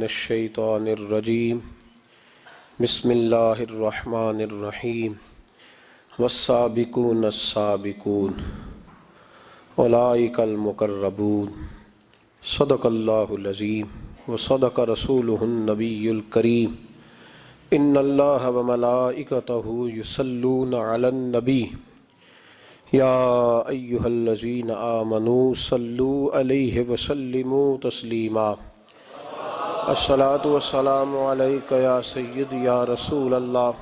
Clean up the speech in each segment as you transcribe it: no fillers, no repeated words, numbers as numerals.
الشیطان الرجیم بسم اللہ الرحمن الرحیم والسابقون السابقون اولئک المقربون صدق اللہ العظیم وصدق رسولہ النبی الکریم ان اللہ وملائکتہ یصلون علی النبی یا ایہا الذین آمنوا صلوا علیہ وسلموا تسلیما الصلاۃ والسلام علیک یا سید یا رسول اللہ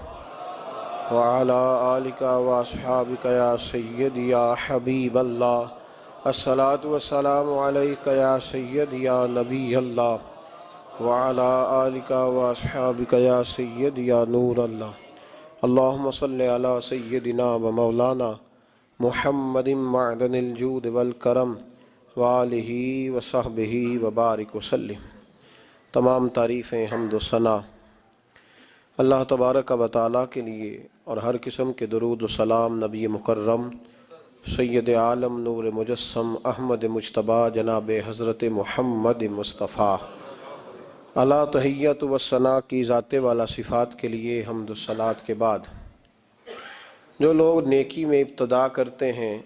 وعلی آلک واصحابک یا سید یا حبیب اللہ الصلاۃ والسلام علیک یا سید یا نبی اللہ وعلی آلک واصحابک یا سید یا نور اللہ اللہم صلی علی سیدنا و مولانا محمد معدن الجود والکرم وآلہ وصحبہ وبارک وسلم۔ تمام تعریفیں حمد و ثنا اللہ تبارک و تعالیٰ کے لیے اور ہر قسم کے درود و سلام نبی مکرم سید عالم نور مجسم احمد مجتبیٰ جناب حضرت محمد مصطفیٰ علی تحیت و ثنا کی ذات والا صفات کے لیے حمد و صلات کے بعد جو لوگ نیکی میں ابتدا کرتے ہیں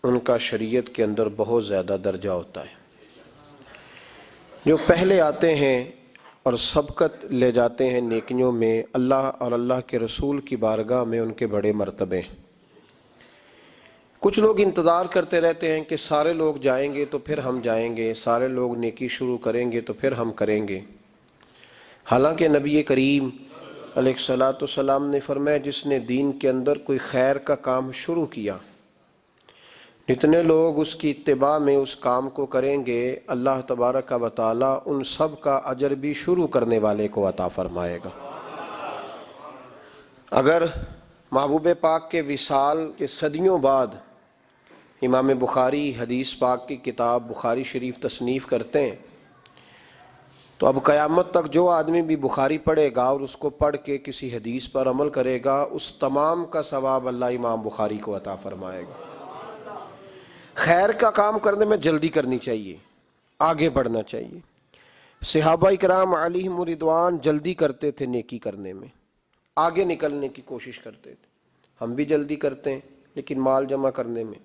ان کا شریعت کے اندر بہت زیادہ درجہ ہوتا ہے۔ جو پہلے آتے ہیں اور سبقت لے جاتے ہیں نیکیوں میں، اللہ اور اللہ کے رسول کی بارگاہ میں ان کے بڑے مرتبے ہیں۔ کچھ لوگ انتظار کرتے رہتے ہیں کہ سارے لوگ جائیں گے تو پھر ہم جائیں گے، سارے لوگ نیکی شروع کریں گے تو پھر ہم کریں گے۔ حالانکہ نبی کریم علیہ الصلوۃ والسلام نے فرمایا جس نے دین کے اندر کوئی خیر کا کام شروع کیا، جتنے لوگ اس کی اتباع میں اس کام کو کریں گے اللہ تبارک و تعالیٰ ان سب کا اجر بھی شروع کرنے والے کو عطا فرمائے گا۔ اگر محبوب پاک کے وصال کے صدیوں بعد امام بخاری حدیث پاک کی کتاب بخاری شریف تصنیف کرتے ہیں تو اب قیامت تک جو آدمی بھی بخاری پڑھے گا اور اس کو پڑھ کے کسی حدیث پر عمل کرے گا اس تمام کا ثواب اللہ امام بخاری کو عطا فرمائے گا۔ خیر کا کام کرنے میں جلدی کرنی چاہیے، آگے بڑھنا چاہیے۔ صحابہ اکرام علیہم رضوان جلدی کرتے تھے نیکی کرنے میں، آگے نکلنے کی کوشش کرتے تھے۔ ہم بھی جلدی کرتے ہیں لیکن مال جمع کرنے میں،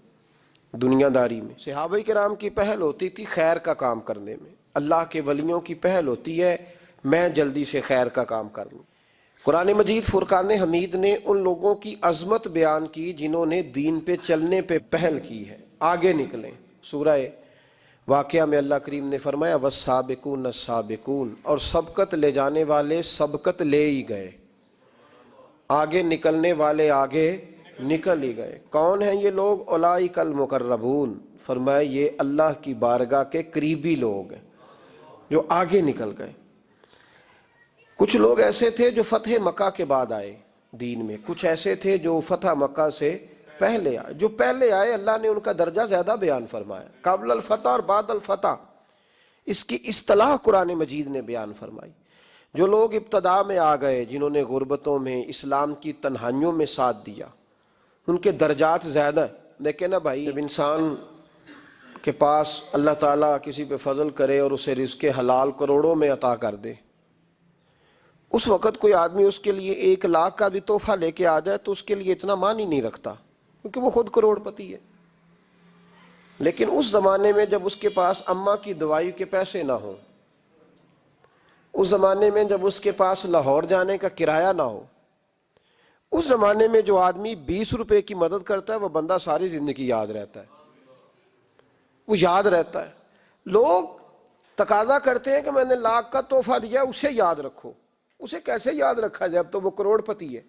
دنیا داری میں۔ صحابہ اکرام کی پہل ہوتی تھی خیر کا کام کرنے میں، اللہ کے ولیوں کی پہل ہوتی ہے میں جلدی سے خیر کا کام کر لوں۔ قرآن مجید فرقان حمید نے ان لوگوں کی عظمت بیان کی جنہوں نے دین پہ چلنے پہ پہل کی ہے، آگے نکلیں۔ سورہ واقعہ میں اللہ کریم نے فرمایا والسابقون السابقون، اور سبقت لے جانے والے سبقت لے ہی گئے، آگے نکلنے والے آگے نکل ہی گئے۔ کون ہیں یہ لوگ؟ اولئک المقربون، فرمایا یہ اللہ کی بارگاہ کے قریبی لوگ ہیں جو آگے نکل گئے۔ کچھ لوگ ایسے تھے جو فتح مکہ کے بعد آئے دین میں، کچھ ایسے تھے جو فتح مکہ سے پہلے آئے۔ جو پہلے آئے اللہ نے ان کا درجہ زیادہ بیان فرمایا، قبل الفتح اور بعد الفتح، اس کی اصطلاح قرآن مجید نے بیان فرمائی۔ جو لوگ ابتدا میں آ گئے، جنہوں نے غربتوں میں اسلام کی تنہائیوں میں ساتھ دیا، ان کے درجات زیادہ ہیں۔ دیکھیں نا بھائی، جب انسان کے پاس اللہ تعالیٰ کسی پہ فضل کرے اور اسے رزق حلال کروڑوں میں عطا کر دے، اس وقت کوئی آدمی اس کے لیے 1,00,000 کا بھی تحفہ لے کے آ جائے تو اس کے لیے اتنا معنی نہیں رکھتا کیونکہ وہ خود کروڑ پتی ہے۔ لیکن اس زمانے میں جب اس کے پاس اماں کی دوائی کے پیسے نہ ہوں، اس زمانے میں جب اس کے پاس لاہور جانے کا کرایہ نہ ہو، اس زمانے میں جو آدمی 20 روپے کی مدد کرتا ہے وہ بندہ ساری زندگی یاد رہتا ہے، وہ یاد رہتا ہے۔ لوگ تقاضا کرتے ہیں کہ میں نے 1,00,000 کا تحفہ دیا اسے یاد رکھو۔ اسے کیسے یاد رکھا جائے؟ اب تو وہ کروڑ پتی ہے،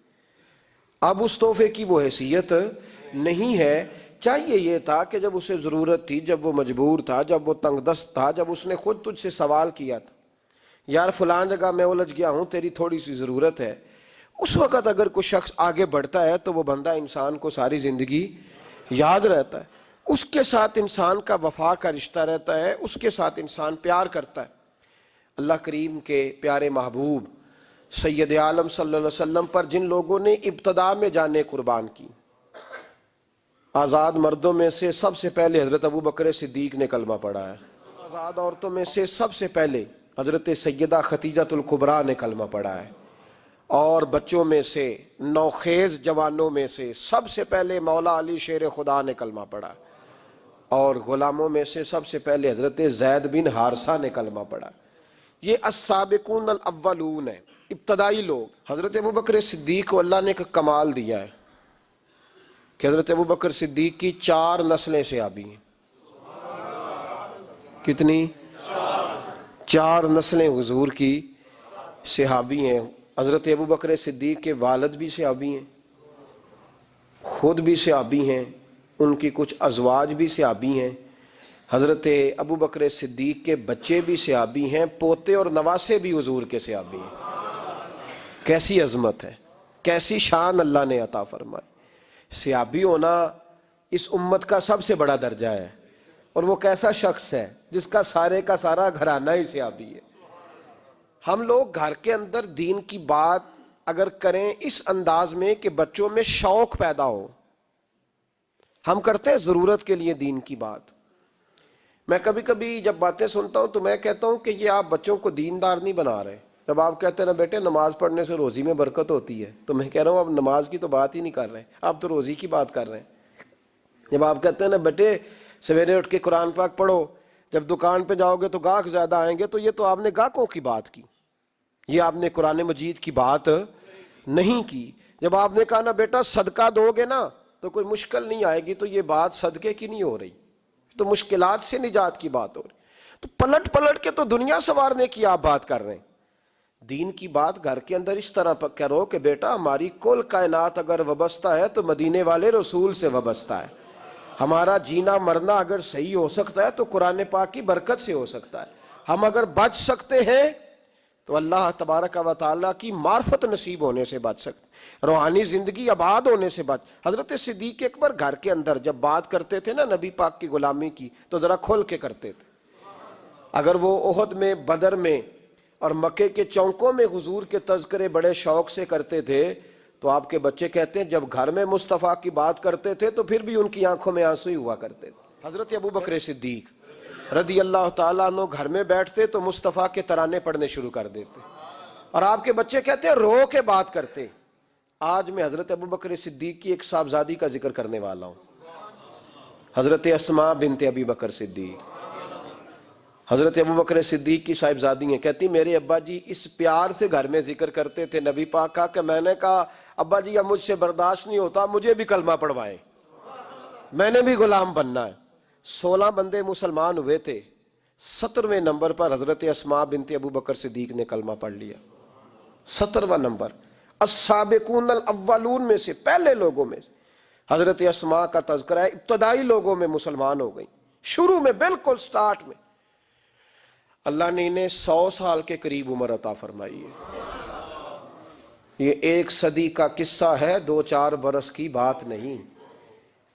اب اس تحفے کی وہ حیثیت نہیں ہے۔ چاہیے یہ تھا کہ جب اسے ضرورت تھی، جب وہ مجبور تھا، جب وہ تنگ دست تھا، جب اس نے خود تجھ سے سوال کیا تھا یار فلان جگہ میں الجھ گیا ہوں، تیری تھوڑی سی ضرورت ہے، اس وقت اگر کوئی شخص آگے بڑھتا ہے تو وہ بندہ انسان کو ساری زندگی یاد رہتا ہے، اس کے ساتھ انسان کا وفا کا رشتہ رہتا ہے، اس کے ساتھ انسان پیار کرتا ہے۔ اللہ کریم کے پیارے محبوب سید عالم صلی اللہ علیہ وسلم پر جن لوگوں نے ابتدا میں جانیں قربان کی، آزاد مردوں میں سے سب سے پہلے حضرت ابو بکر صدیق نے کلمہ پڑھا ہے، آزاد عورتوں میں سے سب سے پہلے حضرت سیدہ خدیجۃ الکبریٰ نے کلمہ پڑھا ہے، اور بچوں میں سے نوخیز جوانوں میں سے سب سے پہلے مولا علی شیر خدا نے کلمہ پڑھا، اور غلاموں میں سے سب سے پہلے حضرت زید بن حارثہ نے کلمہ پڑھا۔ یہ السابقون الاولون ہیں، ابتدائی لوگ۔ حضرت ابوبکر صدیق کو اللہ نے ایک کمال دیا ہے کہ حضرت ابوبکر صدیق کی 4 نسلیں صحابی ہیں۔ کتنی؟ 4 نسلیں حضور کی صحابی ہیں۔ حضرت ابوبکر صدیق کے والد بھی صحابی ہیں، خود بھی صحابی ہیں، ان کی کچھ ازواج بھی صحابی ہیں، حضرت ابوبکر صدیق کے بچے بھی صحابی ہیں، پوتے اور نواسے بھی حضور کے صحابی ہیں۔ کیسی عظمت ہے، کیسی شان اللہ نے عطا فرمائی۔ صحابی ہونا اس امت کا سب سے بڑا درجہ ہے، اور وہ کیسا شخص ہے جس کا سارا گھرانہ ہی صحابی ہے۔ ہم لوگ گھر کے اندر دین کی بات اگر کریں اس انداز میں کہ بچوں میں شوق پیدا ہو، ہم کرتے ہیں ضرورت کے لیے دین کی بات۔ میں کبھی کبھی جب باتیں سنتا ہوں تو میں کہتا ہوں کہ یہ آپ بچوں کو دیندار نہیں بنا رہے۔ جب آپ کہتے ہیں نا بیٹے نماز پڑھنے سے روزی میں برکت ہوتی ہے، تو میں کہہ رہا ہوں آپ نماز کی تو بات ہی نہیں کر رہے، آپ تو روزی کی بات کر رہے ہیں۔ جب آپ کہتے ہیں نا بیٹے سویرے اٹھ کے قرآن پاک پڑھو، جب دکان پہ جاؤ گے تو گاہک زیادہ آئیں گے، تو یہ تو آپ نے گاہکوں کی بات کی، یہ آپ نے قرآن مجید کی بات نہیں کی۔ جب آپ نے کہا نا بیٹا صدقہ دو گے نا تو کوئی مشکل نہیں آئے گی، تو یہ بات صدقے کی نہیں ہو رہی، تو مشکلات سے نجات کی بات ہو رہی۔ تو پلٹ پلٹ کے تو دنیا سنوارنے کی آپ بات کر رہے ہیں۔ دین کی بات گھر کے اندر اس طرح کرو کہ بیٹا ہماری کل کائنات اگر وابستہ ہے تو مدینے والے رسول سے وابستہ ہے، ہمارا جینا مرنا اگر صحیح ہو سکتا ہے تو قرآن پاک کی برکت سے ہو سکتا ہے، ہم اگر بچ سکتے ہیں تو اللہ تبارک و تعالیٰ کی معرفت نصیب ہونے سے بچ سکتے، روحانی زندگی آباد ہونے سے بچ۔ حضرت صدیق اکبر گھر کے اندر جب بات کرتے تھے نا نبی پاک کی غلامی کی تو ذرا کھول کے کرتے تھے۔ اگر وہ احد میں، بدر میں اور مکے کے چوکوں میں حضور کے تذکرے بڑے شوق سے کرتے تھے، تو آپ کے بچے کہتے ہیں جب گھر میں مصطفیٰ کی بات کرتے تھے تو پھر بھی ان کی آنکھوں میں آنسو ہی ہوا کرتے تھے۔ حضرت ابوبکر صدیق رضی اللہ تعالیٰ عنہ گھر میں بیٹھتے تو مصطفیٰ کے ترانے پڑھنے شروع کر دیتے، اور آپ کے بچے کہتے ہیں رو کے بات کرتے۔ آج میں حضرت ابوبکر صدیق کی ایک صاحبزادی کا ذکر کرنے والا ہوں، حضرت اسماء بنت ابی بکر صدیق۔ حضرت ابوبکر صدیق کی صاحبزادی ہیں، کہتی میرے ابا جی اس پیار سے گھر میں ذکر کرتے تھے نبی پاک کا کہ میں نے کہا ابا جی اب مجھ سے برداشت نہیں ہوتا، مجھے بھی کلمہ پڑھوائیں، میں نے بھی غلام بننا ہے۔ 16 بندے مسلمان ہوئے تھے، 17ویں نمبر پر حضرت اسماء بنت ابوبکر صدیق نے کلمہ پڑھ لیا۔ 17واں نمبر، السابقون الاولون میں سے، پہلے لوگوں میں سے حضرت اسماء کا تذکرہ ہے، ابتدائی لوگوں میں مسلمان ہو گئی، شروع میں بالکل سٹارٹ میں۔ اللہ نے انہیں 100 سال کے قریب عمر عطا فرمائی ہے۔ یہ 1 صدی کا قصہ ہے، 2-4 برس کی بات نہیں۔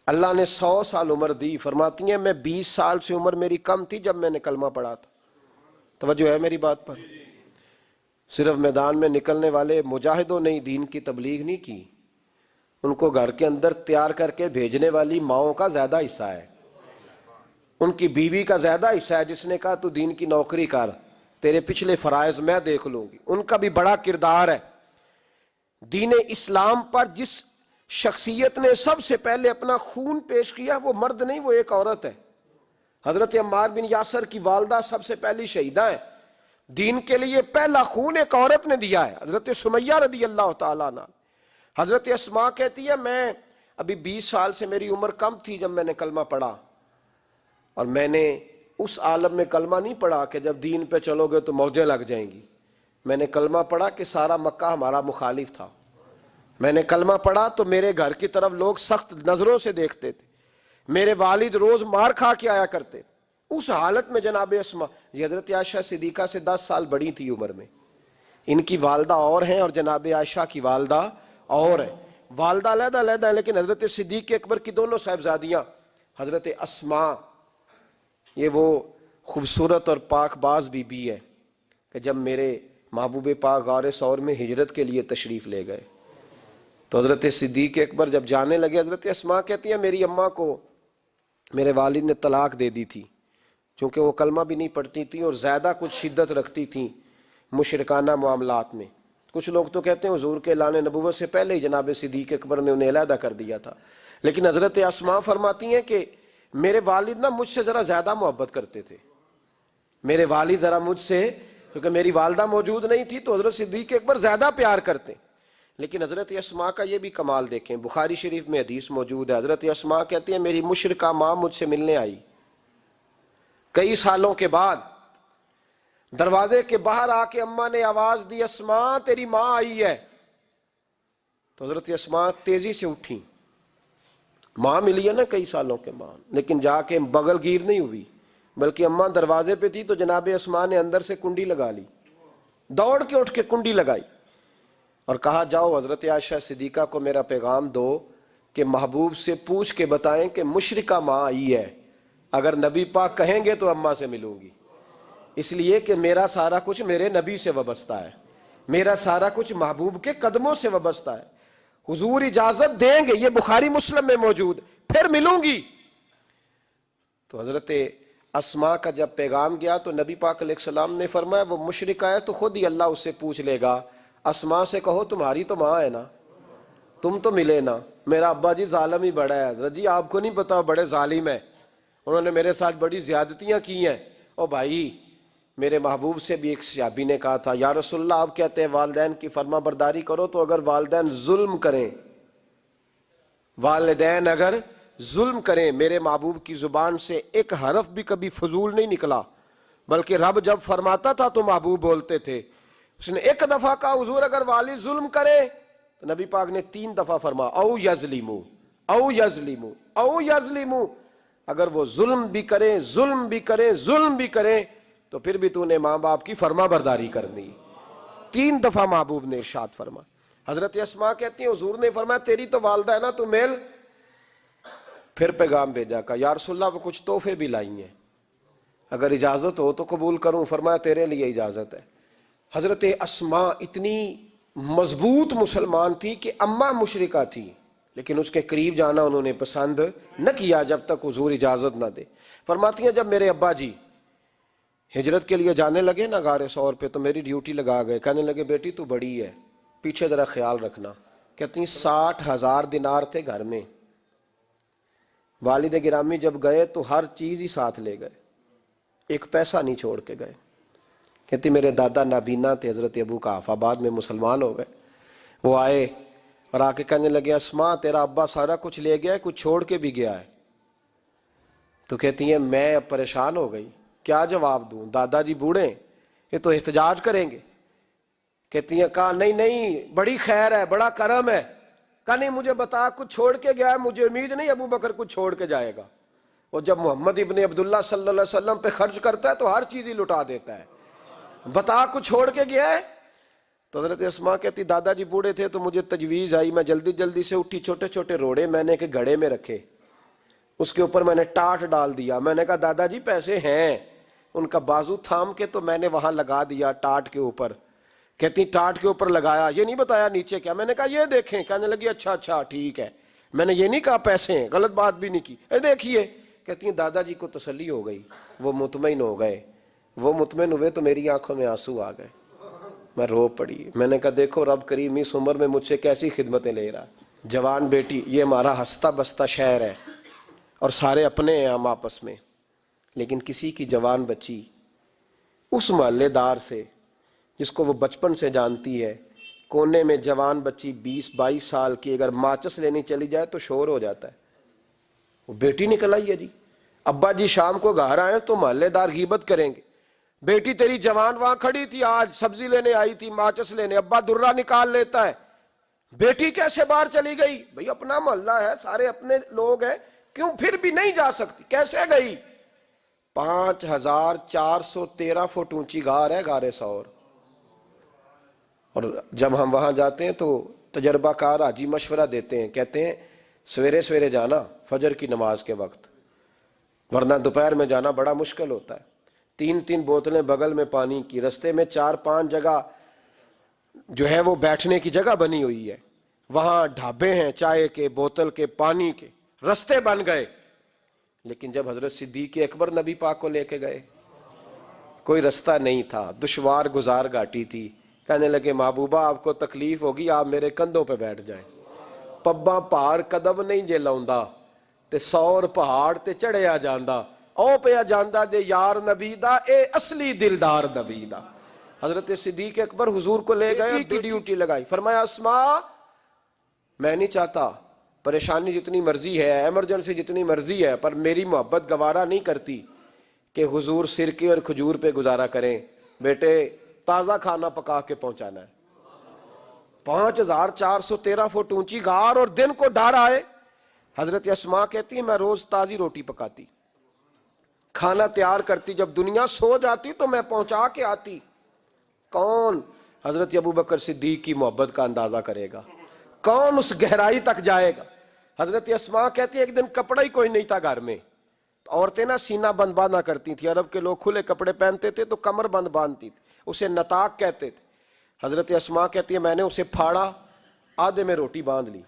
اللہ نے 100 سال عمر دی۔ فرماتی ہیں میں 20 سال سے عمر میری کم تھی جب میں نے کلمہ پڑھا تھا۔ توجہ ہے میری بات پر؟ صرف میدان میں نکلنے والے مجاہدوں نے دین کی تبلیغ نہیں کی، ان کو گھر کے اندر تیار کر کے بھیجنے والی ماؤں کا زیادہ حصہ ہے، ان کی بیوی کا زیادہ حصہ ہے، جس نے کہا تو دین کی نوکری کر، تیرے پچھلے فرائض میں دیکھ لوں گی، ان کا بھی بڑا کردار ہے۔ دین اسلام پر جس شخصیت نے سب سے پہلے اپنا خون پیش کیا وہ مرد نہیں، وہ ایک عورت ہے۔ حضرت عمار بن یاسر کی والدہ سب سے پہلی شہیدہ ہے، دین کے لیے پہلا خون ایک عورت نے دیا ہے، حضرت سمیہ رضی اللہ تعالیٰ عنہ۔ حضرت اسماء کہتی ہے میں ابھی 20 سال سے میری عمر کم تھی جب میں نے کلمہ پڑھا، اور میں نے اس عالم میں کلمہ نہیں پڑھا کہ جب دین پہ چلو گے تو موجیں لگ جائیں گی، میں نے کلمہ پڑھا کہ سارا مکہ ہمارا مخالف تھا، میں نے کلمہ پڑھا تو میرے گھر کی طرف لوگ سخت نظروں سے دیکھتے تھے، میرے والد روز مار کھا کے آیا کرتے تھے۔ اس حالت میں جناب اسماء، یہ حضرت عائشہ صدیقہ سے 10 سال بڑی تھی عمر میں، ان کی والدہ اور ہیں اور جناب عائشہ کی والدہ اور ہیں، والدہ علیحدہ علیحدہ ہیں، لیکن حضرت صدیق اکبر کی دونوں صاحبزادیاں حضرت اسماء، یہ وہ خوبصورت اور پاک باز بی بی ہے کہ جب میرے محبوب پاک غار ثور میں ہجرت کے لیے تشریف لے گئے تو حضرت صدیق اکبر جب جانے لگے، حضرت اسماء کہتی ہیں میری اماں کو میرے والد نے طلاق دے دی تھی، چونکہ وہ کلمہ بھی نہیں پڑھتی تھیں اور زیادہ کچھ شدت رکھتی تھیں مشرکانہ معاملات میں. کچھ لوگ تو کہتے ہیں حضور کے اعلان نبوت سے پہلے ہی جناب صدیق اکبر نے انہیں علیحدہ کر دیا تھا. لیکن حضرت اسماء فرماتی ہیں کہ میرے والد نا مجھ سے ذرا زیادہ محبت کرتے تھے. میرے والد ذرا مجھ سے، کیونکہ میری والدہ موجود نہیں تھی تو حضرت صدیق اکبر زیادہ پیار کرتے. لیکن حضرت اسماء کا یہ بھی کمال دیکھیں، بخاری شریف میں حدیث موجود ہے. حضرت اسماء کہتی ہیں میری مشرکہ ماں مجھ سے ملنے آئی کئی سالوں کے بعد. دروازے کے باہر آ کے اماں نے آواز دی اسماء تیری ماں آئی ہے. تو حضرت اسماء تیزی سے اٹھی. ماں ملی ہے نا کئی سالوں کے بعد، لیکن جا کے بغل گیر نہیں ہوئی، بلکہ اماں دروازے پہ تھی تو جناب اسماء نے اندر سے کنڈی لگا لی، دوڑ کے اٹھ کے کنڈی لگائی اور کہا جاؤ حضرت عائشہ صدیقہ کو میرا پیغام دو کہ محبوب سے پوچھ کے بتائیں کہ مشرکہ ماں آئی ہے. اگر نبی پاک کہیں گے تو اماں سے ملوں گی، اس لیے کہ میرا سارا کچھ میرے نبی سے وابستہ ہے، میرا سارا کچھ محبوب کے قدموں سے وابستہ ہے. حضور اجازت دیں گے، یہ بخاری مسلم میں موجود، پھر ملوں گی. تو حضرت اسماء کا جب پیغام گیا تو نبی پاک علیہ السلام نے فرمایا وہ مشرکہ ہے تو خود ہی اللہ اس سے پوچھ لے گا. اسماء سے کہو تمہاری تو ماں ہے نا، تم تو ملے نا. میرا ابا جی ظالم ہی بڑا ہے. حضرت جی آپ کو نہیں پتا بڑے ظالم ہیں، انہوں نے میرے ساتھ بڑی زیادتیاں کی ہیں. او بھائی، میرے محبوب سے بھی ایک صحابی نے کہا تھا یا رسول اللہ آپ کہتے ہیں والدین کی فرما برداری کرو، تو اگر والدین ظلم کریں، والدین اگر ظلم کریں، میرے محبوب کی زبان سے ایک حرف بھی کبھی فضول نہیں نکلا، بلکہ رب جب فرماتا تھا تو محبوب بولتے تھے. اس نے ایک دفعہ کہا حضور اگر والد ظلم کرے، تو نبی پاک نے 3 دفعہ فرما او یظلمو او یظلمو او یظلمو. اگر وہ ظلم بھی کریں ظلم بھی کریں ظلم بھی کریں تو پھر بھی تو نے ماں باپ کی فرما برداری کرنی. 3 دفعہ محبوب نے ارشاد فرما. حضرت اسماء کہتی ہیں حضور نے فرمایا تیری تو والدہ ہے نا تو میل. پھر پیغام بھیجا کہ یا رسول اللہ وہ کچھ تحفے بھی لائی ہیں، اگر اجازت ہو تو قبول کروں. فرمایا تیرے لیے اجازت ہے. حضرت اسماء اتنی مضبوط مسلمان تھی کہ اماں مشرکہ تھی، لیکن اس کے قریب جانا انہوں نے پسند نہ کیا جب تک حضور اجازت نہ دے. فرماتی ہیں جب میرے ابا جی ہجرت کے لیے جانے لگے نا غار ثور پہ تو میری ڈیوٹی لگا گئے. کہنے لگے بیٹی تو بڑی ہے، پیچھے ذرا خیال رکھنا. کہتی ہیں 60,000 دینار تھے گھر میں. والد گرامی جب گئے تو ہر چیز ہی ساتھ لے گئے، ایک پیسہ نہیں چھوڑ کے گئے. کہتی میرے دادا نابینا تھے حضرت ابو قحافہ، بعد میں مسلمان ہو گئے. وہ آئے اور آ کے کہنے لگے اسماء تیرا ابا سارا کچھ لے گیا ہے، کچھ چھوڑ کے بھی گیا ہے. تو کہتی ہیں میں پریشان ہو گئی، کیا جواب دوں؟ دادا جی بوڑھے ہیں، یہ تو احتجاج کریں گے. کہتی ہیں کہا نہیں نہیں بڑی خیر ہے، بڑا کرم ہے. کہا نہیں مجھے بتا کچھ چھوڑ کے گیا ہے، مجھے امید نہیں ابو بکر کچھ چھوڑ کے جائے گا. اور جب محمد ابن عبداللہ صلی اللہ علیہ وسلم پہ خرچ کرتا ہے تو ہر چیز ہی لٹا دیتا ہے. بتا کچھ چھوڑ کے گیا ہے؟ تو حضرت اسماء کہتی دادا جی بوڑھے تھے تو مجھے تجویز آئی، میں جلدی جلدی سے اٹھی، چھوٹے چھوٹے روڑے میں نے ایک گھڑے میں رکھے، اس کے اوپر میں نے ٹاٹ ڈال دیا. میں نے کہا دادا جی پیسے ہیں. ان کا بازو تھام کے تو میں نے وہاں لگا دیا ٹاٹ کے اوپر. کہتی ٹاٹ کے اوپر لگایا، یہ نہیں بتایا نیچے کیا. میں نے کہا یہ دیکھیں. کہنے لگی اچھا اچھا ٹھیک ہے. میں نے یہ نہیں کہا پیسے ہیں، غلط بات بھی نہیں کی. دیکھیے. کہتی ہیں دادا جی کو تسلی ہو گئی، وہ مطمئن ہو گئے. وہ مطمئن ہوئے تو میری آنکھوں میں آنسو آ گئے، میں رو پڑی. میں نے کہا دیکھو رب کریم اس عمر میں مجھ سے کیسی خدمتیں لے رہا. جوان بیٹی، یہ ہمارا ہنستا بستا شہر ہے اور سارے اپنے ہیں ہم آپس میں، لیکن کسی کی جوان بچی اس محلے دار سے جس کو وہ بچپن سے جانتی ہے، کونے میں جوان بچی 20-22 سال کی اگر ماچس لینی چلی جائے تو شور ہو جاتا ہے. وہ بیٹی نکل آئی ہے جی. ابا جی شام کو گھر آئے تو محلے دار غیبت کریں گے، بیٹی تیری جوان وہاں کھڑی تھی، آج سبزی لینے آئی تھی ماچس لینے، ابا درہ نکال لیتا ہے. بیٹی کیسے باہر چلی گئی؟ بھئی اپنا محلہ ہے، سارے اپنے لوگ ہیں، کیوں پھر بھی نہیں جا سکتی؟ کیسے گئی؟ 5413 فٹ اونچی غار ہے غار ثور. اور جب ہم وہاں جاتے ہیں تو تجربہ کار حاجی مشورہ دیتے ہیں، کہتے ہیں سویرے سویرے جانا فجر کی نماز کے وقت، ورنہ دوپہر میں جانا بڑا مشکل ہوتا ہے. 3 بوتلیں بغل میں پانی کی، رستے میں 4-5 جگہ جو ہے وہ بیٹھنے کی جگہ بنی ہوئی ہے، وہاں ڈھابے ہیں چائے کے، بوتل کے، پانی کے، رستے بن گئے. لیکن جب حضرت صدیق اکبر نبی پاک کو لے کے گئے، کوئی رستہ نہیں تھا، دشوار گزار گھاٹی تھی، کہنے لگے محبوبہ آپ کو تکلیف ہوگی، آپ میرے کندھوں پہ بیٹھ جائیں، پبا پہاڑ قدم نہیں جے لاؤندا تے سور پہاڑ تے چڑھیا جاندا، او پیا جاندا جے یار نبی دا، اے اصلی دلدار نبی دا۔ حضرت صدیق اکبر حضور کو لے گئے، کی ڈیوٹی لگائی، فرمایا اسماء میں نہیں چاہتا، پریشانی جتنی مرضی ہے، ایمرجنسی جتنی مرضی ہے، پر میری محبت گوارا نہیں کرتی کہ حضور سرکے اور کھجور پہ گزارا کریں، بیٹے تازہ کھانا پکا کے پہنچانا ہے۔ 5413 فٹ اونچی غار اور دن کو ڈر آئے، حضرت اسماء کہتی ہے میں روز تازی روٹی پکاتی، کھانا تیار کرتی، جب دنیا سو جاتی تو میں پہنچا کے آتی۔ کون حضرت ابوبکر صدیق کی محبت کا اندازہ کرے گا؟ کون اس گہرائی تک جائے گا؟ حضرت اسماء کہتی ہے ایک دن کپڑا ہی کوئی نہیں تھا گھر میں، عورتیں نا سینہ بند باندھا کرتی تھی، عرب کے لوگ کھلے کپڑے پہنتے تھے تو کمر بند باندھتی تھی، اسے نطاق کہتے تھے۔ حضرت اسماء کہتی ہے میں نے اسے پھاڑا، آدھے میں روٹی باندھ لی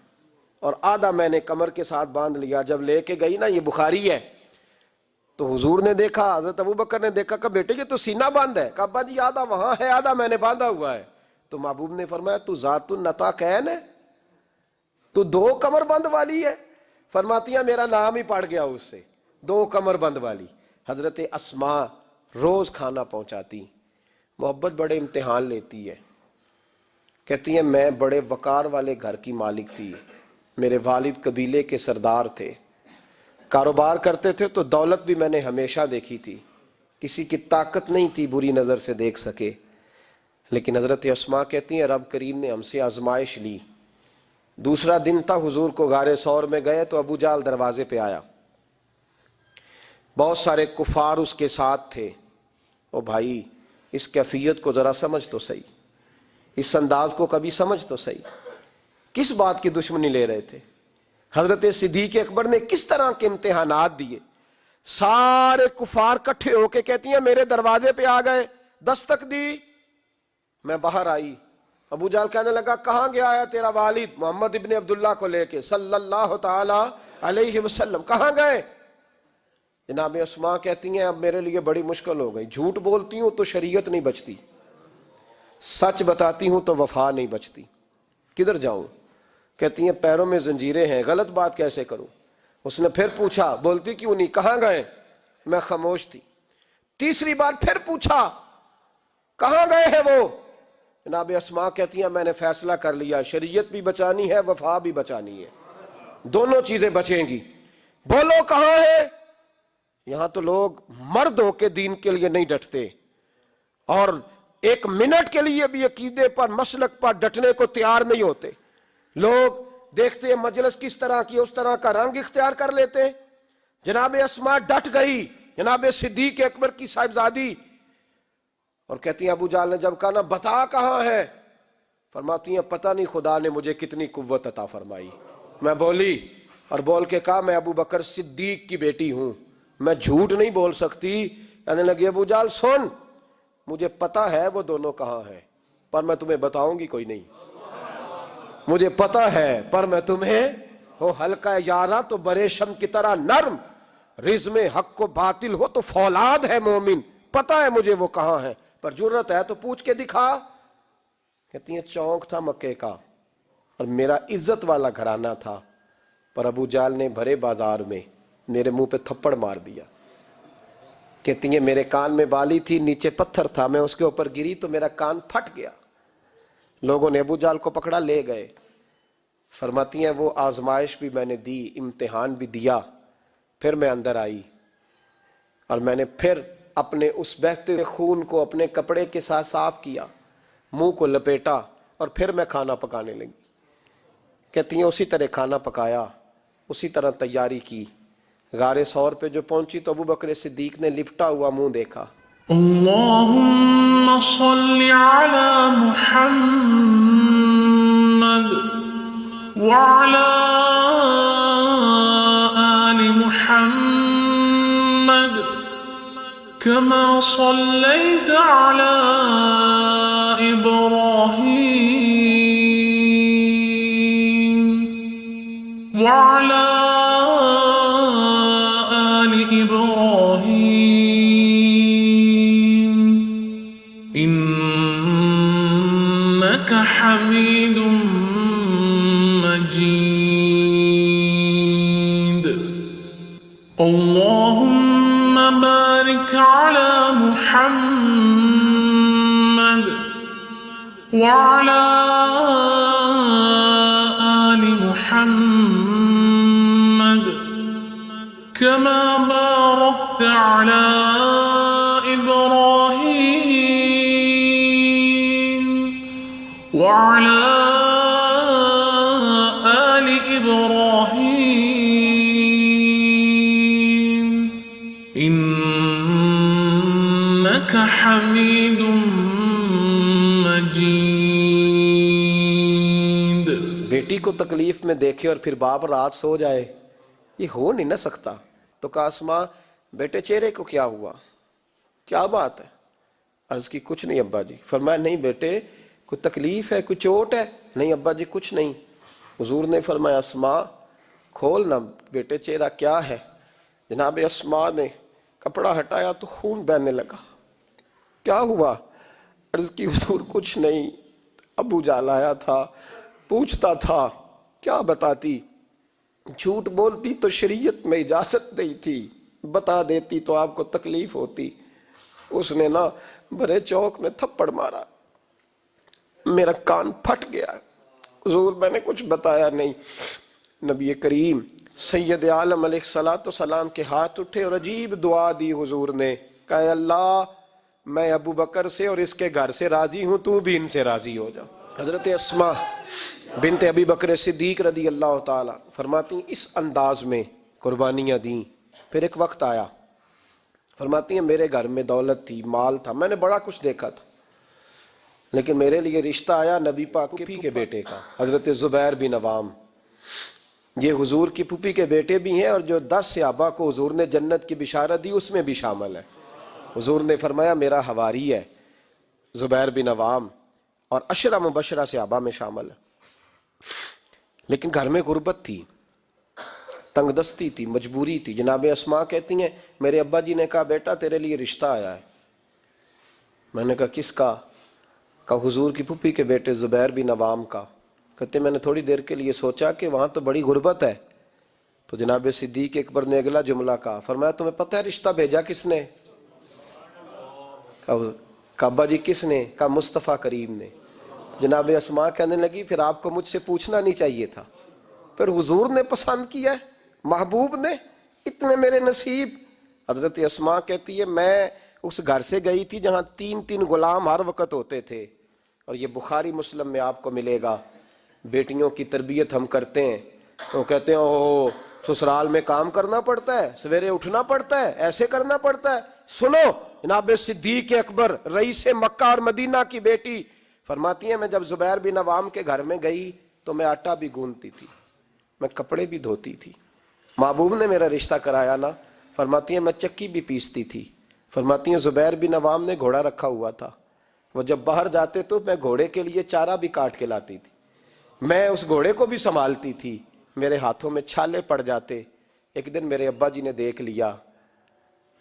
اور آدھا میں نے کمر کے ساتھ باندھ لیا۔ جب لے کے گئی نا، یہ بخاری ہے، تو حضور نے دیکھا، حضرت ابوبکر نے دیکھا کہ بیٹے یہ تو سینہ باندھ ہے، کہا ابا جی آدھا وہاں ہے آدھا میں نے باندھا ہوا ہے۔ تو محبوب نے فرمایا تو ذات النطاقین ہے، تو 2 کمر بند والی ہے؟ فرماتی ہیں میرا نام ہی پڑ گیا اس سے، 2 کمر بند والی۔ حضرت اسماء روز کھانا پہنچاتی، محبت بڑے امتحان لیتی ہے، کہتی ہیں میں بڑے وقار والے گھر کی مالک تھی، میرے والد قبیلے کے سردار تھے، کاروبار کرتے تھے تو دولت بھی میں نے ہمیشہ دیکھی تھی، کسی کی طاقت نہیں تھی بری نظر سے دیکھ سکے۔ لیکن حضرت اسماء کہتی ہیں رب کریم نے ہم سے آزمائش لی۔ دوسرا دن تھا، حضور کو غار ثور میں گئے تو ابو جہل دروازے پہ آیا، بہت سارے کفار اس کے ساتھ تھے۔ او بھائی اس کیفیت کو ذرا سمجھ تو صحیح، اس انداز کو کبھی سمجھ تو صحیح، کس بات کی دشمنی لے رہے تھے؟ حضرت صدیق اکبر نے کس طرح کے امتحانات دیے؟ سارے کفار کٹھے ہو کے کہتی ہیں میرے دروازے پہ آ گئے، دستک دی، میں باہر آئی، ابو جہل کہنے لگا کہاں گیا ہے تیرا والد محمد ابن عبداللہ کو لے کے صلی اللہ تعالی علیہ وسلم، کہاں گئے؟ جناب اسماء کہتی ہیں اب میرے لیے بڑی مشکل ہو گئی، جھوٹ بولتی ہوں تو شریعت نہیں بچتی، سچ بتاتی ہوں تو وفا نہیں بچتی، کدھر جاؤں؟ کہتی ہیں پیروں میں زنجیریں ہیں، غلط بات کیسے کروں؟ اس نے پھر پوچھا، بولتی کیوں نہیں، کہاں گئے؟ میں خاموش تھی۔ تیسری بار پھر پوچھا، کہاں گئے ہیں وہ؟ جناب اسماء کہتی ہیں میں نے فیصلہ کر لیا، شریعت بھی بچانی ہے وفا بھی بچانی ہے، دونوں چیزیں بچیں گی، بولو کہاں ہے؟ یہاں تو لوگ مرد ہو کے دین کے لیے نہیں ڈٹتے، اور 1 منٹ کے لیے بھی عقیدے پر مسلک پر ڈٹنے کو تیار نہیں ہوتے۔ لوگ دیکھتے ہیں مجلس کس طرح کی، اس طرح کا رنگ اختیار کر لیتے ہیں۔ جناب اسماء ڈٹ گئی، جناب صدیق اکبر کی صاحبزادی، اور کہتی ہیں ابو جہل نے جب کہا نا بتا کہاں ہے، فرماتی ہیں پتہ نہیں خدا نے مجھے کتنی قوت عطا فرمائی، میں بولی اور بول کے کہا میں ابو بکر صدیق کی بیٹی ہوں، میں جھوٹ نہیں بول سکتی۔ کہنے لگی ابو جہل سن، مجھے پتا ہے وہ دونوں کہاں ہیں، پر میں تمہیں بتاؤں گی کوئی نہیں، مجھے پتا ہے پر میں تمہیں، ہو ہلکا یارا تو بریشم کی طرح نرم، رزم حق و باطل ہو تو فولاد ہے مومن، پتا ہے مجھے وہ کہاں ہے، پر جرت ہے تو پوچھ کے دکھا۔ کہتی ہیں چونک تھا مکے کا اور میرا عزت والا گھرانہ تھا، پر ابو جہل نے بھرے بازار میں میرے منہ پہ تھپڑ مار دیا۔ کہتی ہیں میرے کان میں بالی تھی، نیچے پتھر تھا، میں اس کے اوپر گری تو میرا کان پھٹ گیا، لوگوں نے ابو جہل کو پکڑا لے گئے۔ فرماتی ہیں وہ آزمائش بھی میں نے دی، امتحان بھی دیا، پھر میں اندر آئی اور میں نے پھر اپنے اس بہتے ہوئے خون کو اپنے کپڑے کے ساتھ صاف کیا، منہ کو لپیٹا اور پھر میں کھانا پکانے لگی۔ کہتی ہیں اسی طرح کھانا پکایا، اسی طرح تیاری کی، غار ثور پہ جو پہنچی تو ابو بکر صدیق نے لپٹا ہوا منہ دیکھا۔ اللهم صل على محمد وعلى آل محمد كما صليت على إبراهيم وعلى آل حميد مجيد اللهم بارك على محمد وعلى آل محمد كما باركت على إبراهيم وعلى آل إبراهيم إنك حميد مجيد. بیٹی کو تکلیف میں دیکھے اور پھر باپ رات سو جائے، یہ ہو نہیں نہ سکتا. تو کہا اسما بیٹے چہرے کو کیا ہوا، کیا بات ہے؟ عرض کی کچھ نہیں ابا جی. فرمایا نہیں بیٹے کوئی تکلیف ہے، کوئی چوٹ ہے؟ نہیں ابا جی کچھ نہیں. حضور نے فرمایا اسما کھول نہ بیٹے چہرہ کیا ہے. جناب اسما نے کپڑا ہٹایا تو خون بہنے لگا. کیا ہوا؟ عرض کی حضور کچھ نہیں، ابو جال آیا تھا پوچھتا تھا کیا بتاتی، جھوٹ بولتی تو شریعت میں اجازت نہیں تھی، بتا دیتی تو آپ کو تکلیف ہوتی. اس نے نا بڑے چوک میں تھپڑ مارا، میرا کان پھٹ گیا. حضور میں نے کچھ بتایا نہیں. نبی کریم سید عالم علیہ السلام کے ہاتھ اٹھے اور عجیب دعا دی حضور نے. کہا اللہ میں ابو بکر سے اور اس کے گھر سے راضی ہوں، تو بھی ان سے راضی ہو جا. حضرت اسما بنت ابی بکر صدیق رضی اللہ تعالی فرماتی اس انداز میں قربانیاں دیں. پھر ایک وقت آیا، فرماتی ہیں میرے گھر میں دولت تھی، مال تھا، میں نے بڑا کچھ دیکھا تھا، لیکن میرے لیے رشتہ آیا نبی پاک کی پھوپھی کے بیٹے کا، حضرت زبیر بن عوام. یہ حضور کی پھوپھی کے بیٹے بھی ہیں اور جو 10 صحابہ کو حضور نے جنت کی بشارت دی اس میں بھی شامل ہے. حضور نے فرمایا میرا حواری ہے زبیر بن عوام، اور 10 مبشرہ صحابہ میں شامل ہے. لیکن گھر میں غربت تھی، تنگ دستی تھی، مجبوری تھی. جناب اسما کہتی ہیں میرے ابا جی نے کہا بیٹا تیرے لیے رشتہ آیا ہے. میں نے کہا کس کا؟ کہا حضور کی پھوپھی کے بیٹے زبیر بن عوام کا. کہتے میں نے تھوڑی دیر کے لیے سوچا کہ وہاں تو بڑی غربت ہے. تو جناب صدیق اکبر نے اگلا جملہ کہا، فرمایا تمہیں پتہ ہے رشتہ بھیجا کس نے؟ کہا ابا جی کس نے؟ کہا مصطفیٰ کریم نے. جناب اسما کہنے لگی پھر آپ کو مجھ سے پوچھنا نہیں چاہیے تھا، پھر حضور نے پسند کیا ہے، محبوب نے، اتنے میرے نصیب. حضرت اسما کہتی ہے میں اس گھر سے گئی تھی جہاں 3 غلام ہر وقت ہوتے تھے. اور یہ بخاری مسلم میں آپ کو ملے گا. بیٹیوں کی تربیت ہم کرتے ہیں تو کہتے ہیں اوہ سسرال میں کام کرنا پڑتا ہے، سویرے اٹھنا پڑتا ہے، ایسے کرنا پڑتا ہے. سنو جناب صدیق اکبر رئیس مکہ اور مدینہ کی بیٹی فرماتی ہیں میں جب زبیر بن عوام کے گھر میں گئی تو میں آٹا بھی گوندتی تھی، میں کپڑے بھی دھوتی تھی. محبوب نے میرا رشتہ کرایا نا. فرماتی ہیں میں چکی بھی پیستی تھی. فرماتی ہیں زبیر بن عوام نے گھوڑا رکھا ہوا تھا، وہ جب باہر جاتے تو میں گھوڑے کے لیے چارہ بھی کاٹ کے لاتی تھی، میں اس گھوڑے کو بھی سنبھالتی تھی، میرے ہاتھوں میں چھالے پڑ جاتے. ایک دن میرے ابا جی نے دیکھ لیا،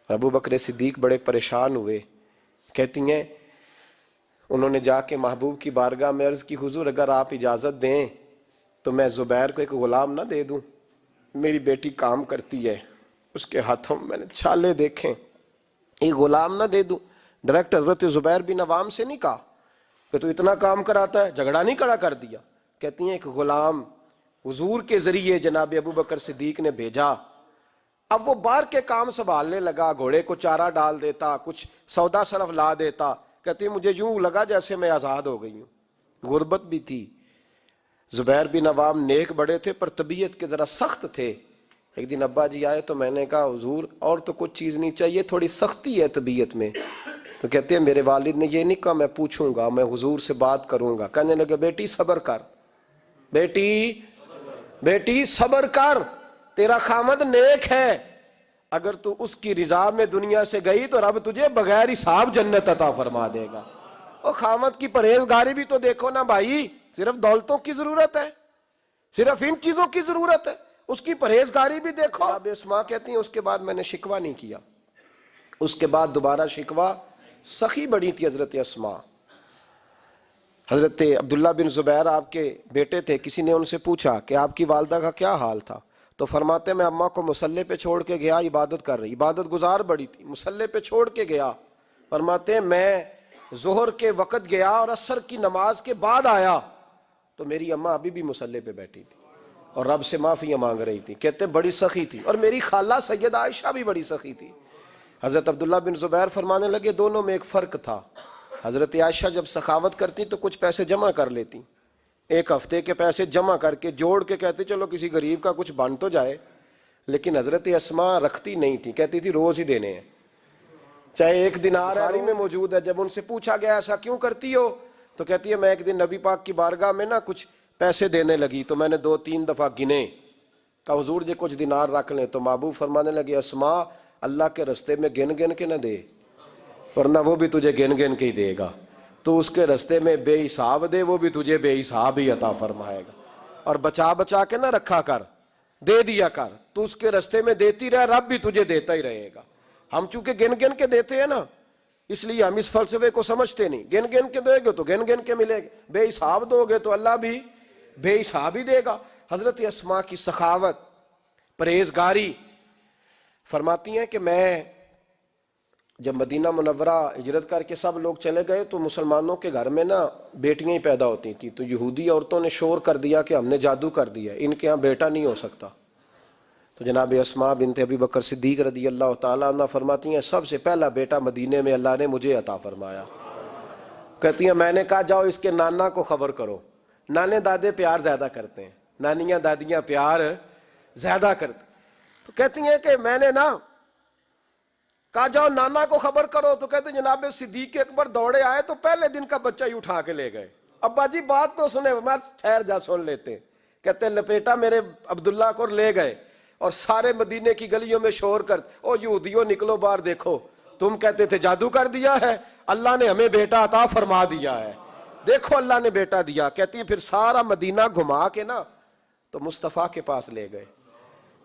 ابو بکر صدیق بڑے پریشان ہوئے. کہتی ہیں انہوں نے جا کے محبوب کی بارگاہ میں عرض کی حضور اگر آپ اجازت دیں تو میں زبیر کو ایک غلام نہ دے دوں، میری بیٹی کام کرتی ہے، اس کے ہاتھوں میں نے چھالے دیکھیں، ایک غلام نہ دے دوں. ڈائریکٹ حضرت زبیر بن عوام سے نہیں کہا کہ تو اتنا کام کراتا ہے، جھگڑا نہیں کھڑا کر دیا. کہتی ہیں ایک غلام حضور کے ذریعے جناب ابو بکر صدیق نے بھیجا. اب وہ باہر کے کام سنبھالنے لگا، گھوڑے کو چارہ ڈال دیتا، کچھ سودا صرف لا دیتا. کہتی مجھے یوں لگا جیسے میں آزاد ہو گئی ہوں. غربت بھی تھی. زبیر بن عوام نیک بڑے تھے پر طبیعت کے ذرا سخت تھے. ایک دن ابا جی آئے تو میں نے کہا حضور اور تو کچھ چیز نہیں چاہیے، تھوڑی سختی ہے طبیعت میں. تو کہتے ہیں میرے والد نے یہ نہیں کہا میں پوچھوں گا، میں حضور سے بات کروں گا. کہنے لگے بیٹی صبر کر، بیٹی صبر کر، تیرا خامد نیک ہے، اگر تو اس کی رضا میں دنیا سے گئی تو رب تجھے بغیر حساب جنت عطا فرما دے گا. اور خامد کی پرہیزگاری بھی تو دیکھو نا بھائی، صرف دولتوں کی ضرورت ہے، صرف ان چیزوں کی ضرورت ہے، اس کی پرہیزگاری بھی دیکھو. اب اسما کہتی ہیں اس کے بعد میں نے شکوہ نہیں کیا. اس کے بعد دوبارہ شکوہ، سخی بڑی تھی حضرت اسما. حضرت عبداللہ بن زبیر آپ کے بیٹے تھے، کسی نے ان سے پوچھا کہ آپ کی والدہ کا کیا حال تھا، تو فرماتے میں اماں کو مصلی پہ چھوڑ کے گیا، عبادت کر رہی، عبادت گزار بڑی تھی، مصلی پہ چھوڑ کے گیا، فرماتے میں ظہر کے وقت گیا اور عصر کی نماز کے بعد آیا تو میری اماں ابھی بھی مصلی پہ بیٹھی تھی اور رب سے معافیاں مانگ رہی تھی، کہتے بڑی سخی تھی، اور میری خالہ سیدہ عائشہ بھی بڑی سخی تھی۔ حضرت عبداللہ بن زبیر فرمانے لگے دونوں میں ایک فرق تھا، حضرت عائشہ جب سخاوت کرتی تو کچھ پیسے جمع کر لیتی، ایک ہفتے کے پیسے جمع کر کے جوڑ کے کہتے چلو کسی غریب کا کچھ بن تو جائے، لیکن حضرت اسماء رکھتی نہیں تھی، کہتی تھی روز ہی دینے ہیں، چاہے ایک دینار ہے، میں موجود ہے۔ جب ان سے پوچھا گیا ایسا کیوں کرتی ہو تو کہتی ہے میں ایک دن نبی پاک کی بارگاہ میں نا کچھ پیسے دینے لگی تو میں نے 2-3 دفعہ گنے، کہا حضور جی کچھ دینار رکھ لیں، تو محبوب فرمانے لگے اسماء اللہ کے رستے میں گن گن کے نہ دے، ورنہ وہ بھی تجھے گن گن کے ہی دے گا، تو اس کے رستے میں بے حساب دے، وہ بھی تجھے بے حساب ہی عطا فرمائے گا، اور بچا بچا کے نہ رکھا کر، دے دیا کر، تو اس کے رستے میں دیتی رہے، رب بھی تجھے دیتا ہی رہے گا۔ ہم چونکہ گن گن کے دیتے ہیں نا، اس لیے ہم اس فلسفے کو سمجھتے نہیں، گن گن کے دے گے تو گن گن کے ملے گا، بے حساب دو گے تو اللہ بھی بے حساب ہی دے گا۔ حضرت اسماء کی سخاوت، پرہیزگاری، فرماتی ہیں کہ میں جب مدینہ منورہ ہجرت کر کے سب لوگ چلے گئے تو مسلمانوں کے گھر میں نا بیٹیاں ہی پیدا ہوتی تھیں، تو یہودی عورتوں نے شور کر دیا کہ ہم نے جادو کر دیا، ان کے ہاں بیٹا نہیں ہو سکتا، تو جناب اسماء بنت ابی بکر صدیق رضی اللہ تعالیٰ عنہ فرماتی ہیں سب سے پہلا بیٹا مدینے میں اللہ نے مجھے عطا فرمایا، کہتی ہیں میں نے کہا جاؤ اس کے نانا کو خبر کرو، نانے دادے پیار زیادہ کرتے ہیں، نانیاں دادیاں پیار زیادہ کرتے، تو کہتی ہیں کہ میں نے نا کہا جاؤ نانا کو خبر کرو، تو کہتے ہیں جناب صدیق اکبر دوڑے آئے تو پہلے دن کا بچہ ہی اٹھا کے لے گئے، ابا جی بات تو سنے، میں ٹھہر جا سن لیتے، کہتے ہیں لپیٹا میرے عبداللہ کو لے گئے اور سارے مدینے کی گلیوں میں شور کر، او یہودیوں نکلو باہر دیکھو، تم کہتے تھے جادو کر دیا ہے، اللہ نے ہمیں بیٹا عطا فرما دیا ہے، دیکھو اللہ نے بیٹا دیا۔ کہتی ہے پھر سارا مدینہ گھما کے نا تو مصطفیٰ کے پاس لے گئے،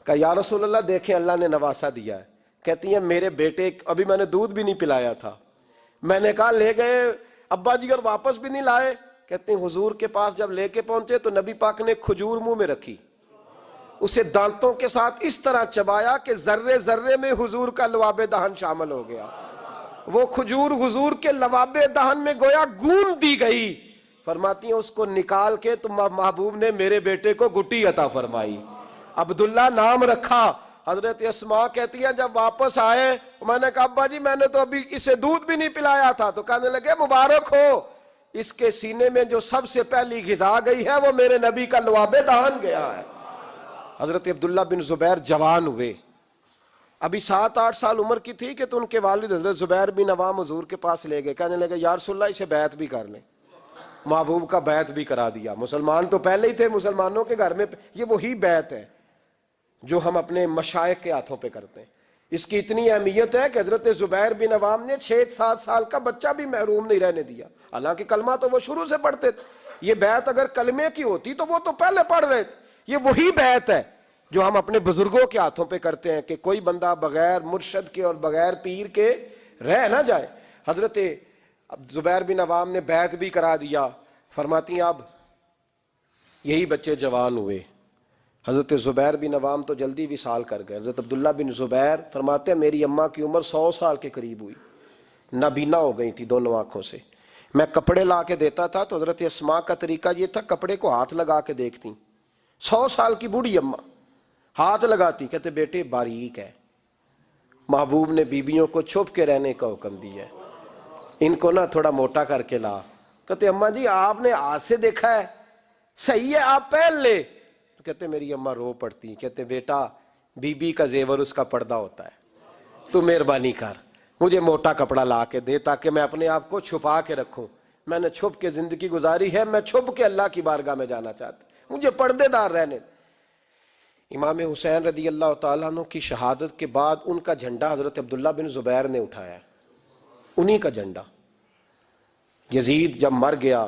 کہا یا رسول اللہ دیکھیں اللہ نے نواسا دیا ہے، کہتی ہیں میرے بیٹے ابھی میں نے دودھ بھی نہیں پلایا تھا، میں نے کہا لے گئے ابا جی اور واپس بھی نہیں لائے، کہتے ہیں حضور کے پاس جب لے کے پہنچے تو نبی پاک نے کھجور منہ میں رکھی، اسے دانتوں کے ساتھ اس طرح چبایا کہ ذرے ذرے میں حضور کا لواب دہن شامل ہو گیا، وہ کھجور حضور کے لواب دہن میں گویا گون دی گئی، فرماتی ہیں اس کو نکال کے تو محبوب نے میرے بیٹے کو گٹی عطا فرمائی، عبداللہ نام رکھا۔ حضرت اسماء کہتی ہیں جب واپس آئے میں نے کہا ابا جی میں نے تو ابھی اسے دودھ بھی نہیں پلایا تھا، تو کہنے لگے مبارک ہو، اس کے سینے میں جو سب سے پہلی غذا گئی ہے وہ میرے نبی کا لواب دہن گیا ہے۔ حضرت عبداللہ بن زبیر جوان ہوئے، ابھی 7-8 سال عمر کی تھی کہ تو ان کے والد حضرت زبیر بن عوام حضور کے پاس لے گئے، کہنے لگے یا رسول اللہ اسے بیعت بھی کر لیں، محبوب کا بیعت بھی کرا دیا، مسلمان تو پہلے ہی تھے، مسلمانوں کے گھر میں یہ وہی بیعت ہے جو ہم اپنے مشائخ کے ہاتھوں پہ کرتے ہیں، اس کی اتنی اہمیت ہے کہ حضرت زبیر بن عوام نے 6-7 سال کا بچہ بھی محروم نہیں رہنے دیا، حالانکہ کلمہ تو وہ شروع سے پڑھتے تھے، یہ بیعت اگر کلمے کی ہوتی تو وہ تو پہلے پڑھ رہے تھے، یہ وہی بیعت ہے جو ہم اپنے بزرگوں کے ہاتھوں پہ کرتے ہیں کہ کوئی بندہ بغیر مرشد کے اور بغیر پیر کے رہ نہ جائے۔ حضرت زبیر بن عوام نے بیعت بھی کرا دیا، فرماتی ہیں اب یہی بچے جوان ہوئے، حضرت زبیر بن عوام تو جلدی وصال کر گئے، حضرت عبداللہ بن زبیر فرماتے ہیں میری اماں کی عمر 100 سال کے قریب ہوئی، نابینا ہو گئی تھی دونوں آنکھوں سے، میں کپڑے لا کے دیتا تھا تو حضرت اسماء کا طریقہ یہ تھا کپڑے کو ہاتھ لگا کے دیکھتی، 100 سال کی بوڑھی اماں ہاتھ لگاتی، کہتے بیٹے باریک ہے، محبوب نے بیویوں کو چھپ کے رہنے کا حکم دیا ہے، ان کو نا تھوڑا موٹا کر کے لا، کہتے اماں جی آپ نے ہاتھ سے دیکھا ہے، صحیح ہے آپ پہن لے، کہتے میری اماں رو پڑتی، کہتے بیٹا بی بی کا زیور اس کا پردہ ہوتا ہے، تو مہربانی کر مجھے موٹا کپڑا لا کے دے تاکہ میں اپنے آپ کو چھپا کے رکھوں، میں نے چھپ کے زندگی گزاری ہے، میں چھپ کے اللہ کی بارگاہ میں جانا چاہتا ہوں، مجھے پردے دار رہنے۔ امام حسین رضی اللہ تعالیٰ عنہ کی شہادت کے بعد ان کا جھنڈا حضرت عبداللہ بن زبیر نے اٹھایا، انہی کا جھنڈا، یزید جب مر گیا